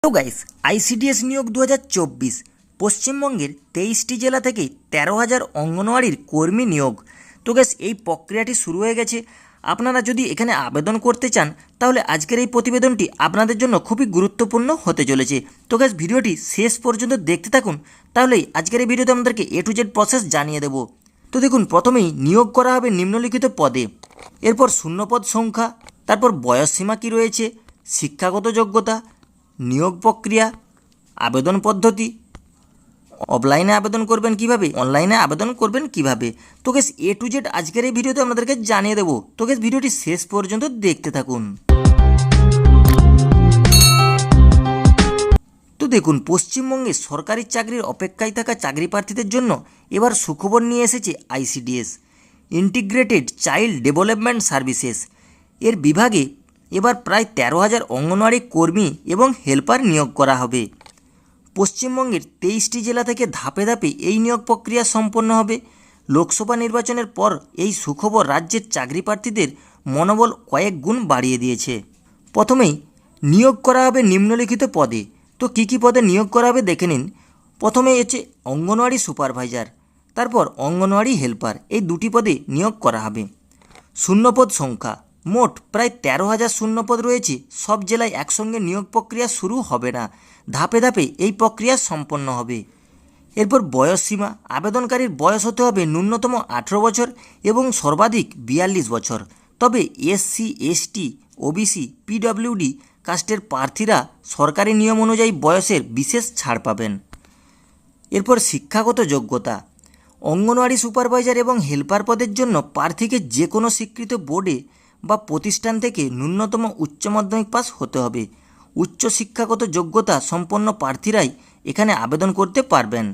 তো guys, ICDS নিয়োগ 2024 পশ্চিমবঙ্গের 23টি জেলা থেকে 13,000 অঙ্গনওয়াড়ির কর্মী নিয়োগ। তো গাইস, এই প্রক্রিয়াটি শুরু হয়ে গেছে। আপনারা যদি এখানে আবেদন করতে চান তাহলে আজকের এই প্রতিবেদনটি আপনাদের জন্য খুবই গুরুত্বপূর্ণ হতে চলেছে। তো গাইস, ভিডিওটি শেষ পর্যন্ত দেখতে থাকুন, তাহলেই আজকের এই ভিডিওতে আমাদেরকে A to Z প্রসেস জানিয়ে দেব। তো দেখুন, প্রথমেই নিয়োগ করা হবে নিম্নলিখিত পদে, এরপর শূন্যপদ সংখ্যা, তারপর বয়সসীমা কী রয়েছে, শিক্ষাগত যোগ্যতা, নিয়োগ প্রক্রিয়া, আবেদন পদ্ধতি, অফলাইনে আবেদন করবেন কিভাবে, অনলাইনে আবেদন করবেন কিভাবে। তো গেস A to Z আজকের এই ভিডিওতে আপনাদেরকে জানিয়ে দেবো। তো গেস, ভিডিওটি শেষ পর্যন্ত দেখতে থাকুন। তো দেখুন, পশ্চিমবঙ্গে সরকারি চাকরির অপেক্ষায় থাকা চাকরি প্রার্থীদের জন্য এবার সুখবর নিয়ে এসেছে ICDS, integrated child development services. এর বিভাগে এবার প্রায় 13,000 অঙ্গনওয়াড়ি কর্মী এবং হেল্পার নিয়োগ করা হবে। পশ্চিমবঙ্গের 23টি জেলা থেকে ধাপে ধাপে এই নিয়োগ প্রক্রিয়া সম্পন্ন হবে। লোকসভা নির্বাচনের পর এই সুখবর রাজ্যের চাকরি প্রার্থীদের মনোবল কয়েক গুণ বাড়িয়ে দিয়েছে। প্রথমেই নিয়োগ করা হবে নিম্নলিখিত পদে। তো কী কী পদে নিয়োগ করা হবে দেখে নিন। প্রথমে হচ্ছে অঙ্গনওয়াড়ি সুপারভাইজার, তারপর অঙ্গনওয়াড়ি হেল্পার, এই দুটি পদে নিয়োগ করা হবে। শূন্যপদ সংখ্যা মোট প্রায় 13,000 শূন্যপদ রয়েছে। সব জেলায় একসঙ্গে নিয়োগ প্রক্রিয়া শুরু হবে না, ধাপে ধাপে এই প্রক্রিয়া সম্পন্ন হবে। এরপর বয়সসীমা, আবেদনকারীর বয়স হতে হবে ন্যূনতম 18 বছর এবং সর্বাধিক 42 বছর। তবে এসসি, এসটি, ওবিসি, পিডব্লিউডি কাস্টের প্রার্থীরা সরকারি নিয়ম অনুযায়ী বয়সের বিশেষ ছাড় পাবেন। এরপর শিক্ষাগত যোগ্যতা, অঙ্গনওয়াড়ি সুপারভাইজার এবং হেল্পার পদের জন্য প্রার্থীকে যে কোনো স্বীকৃত বোর্ডে বা প্রতিষ্ঠান থেকে ন্যূনতম উচ্চ মাধ্যমিক পাস হতে হবে। উচ্চ শিক্ষাগত যোগ্যতা সম্পন্ন প্রার্থীরাই এখানে আবেদন করতে পারবেন।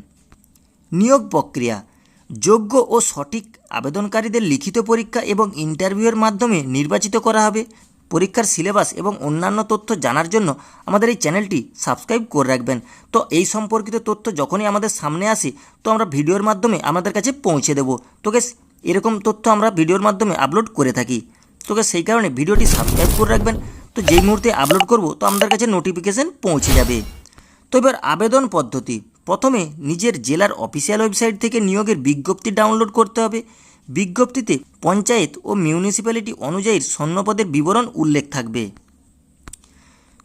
নিয়োগ প্রক্রিয়া, যোগ্য ও সঠিক আবেদনকারীদের লিখিত পরীক্ষা এবং ইন্টারভিউয়ের মাধ্যমে নির্বাচিত করা হবে। পরীক্ষার সিলেবাস এবং অন্যান্য তথ্য জানার জন্য আমাদের এই চ্যানেলটি সাবস্ক্রাইব করে রাখবেন। তো এই সম্পর্কিত তথ্য যখনই আমাদের সামনে আসে তো আমরা ভিডিওর মাধ্যমে আমাদের কাছে পৌঁছে দেব। তো গেস, এরকম তথ্য আমরা ভিডিওর মাধ্যমে আপলোড করে থাকি। তো গেস, সেই কারণে ভিডিওটি সাবস্ক্রাইব করে রাখবেন। তো যেই মুহূর্তে আপলোড করব তো আমাদের কাছে নোটিফিকেশান পৌঁছে যাবে। তো এবার আবেদন পদ্ধতি, প্রথমে নিজের জেলার অফিসিয়াল ওয়েবসাইট থেকে নিয়োগের বিজ্ঞপ্তি ডাউনলোড করতে হবে। বিজ্ঞপ্তিতে পঞ্চায়েত ও মিউনিসিপ্যালিটি অনুযায়ী শূন্যপদের বিবরণ উল্লেখ থাকবে।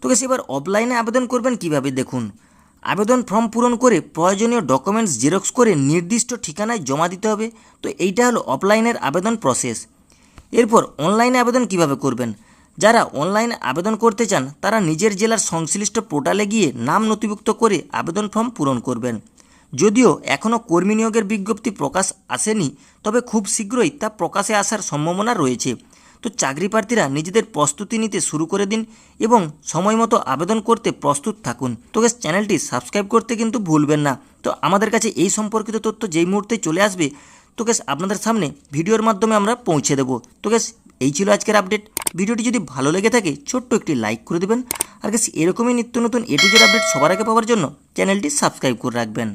তো গেস, এবার অফলাইনে আবেদন করবেন কিভাবে দেখুন। আবেদন ফর্ম পূরণ করে প্রয়োজনীয় ডকুমেন্টস জেরক্স করে নির্দিষ্ট ঠিকানায় জমা দিতে হবে। তো এইটা হলো অফলাইনের আবেদন প্রসেস। এরপর অনলাইনে আবেদন কিভাবে করবেন। যারা অনলাইনে আবেদন করতে চান তারা নিজের জেলার সংশ্লিষ্ট পোর্টালে গিয়ে নাম নথিভুক্ত করে আবেদন ফর্ম পূরণ করবেন। যদিও এখনও কর্মী নিয়োগের বিজ্ঞপ্তি প্রকাশ আসেনি, তবে খুব শীঘ্রই তা প্রকাশে আসার সম্ভাবনা রয়েছে। তো চাকরি প্রার্থীরা নিজেদের প্রস্তুতি নিতে শুরু করে দিন এবং সময় মতো আবেদন করতে প্রস্তুত থাকুন। তো গ্যাস, চ্যানেলটি সাবস্ক্রাইব করতে কিন্তু ভুলবেন না। তো আমাদের কাছে এই সম্পর্কিত তথ্য যেই মুহূর্তে চলে আসবে তো গ্যাস আপনাদের সামনে ভিডিওর মাধ্যমে আমরা পৌঁছে দেবো। তো গ্যাস, এই ছিল আজকের আপডেট। ভিডিওটি যদি ভালো লেগে থাকে ছোট্ট একটি লাইক করে দেবেন। আর গ্যাস, এরকমই নিত্য নতুন A to Z আপডেট সবার আগে পাওয়ার জন্য চ্যানেলটি সাবস্ক্রাইব করে রাখবেন।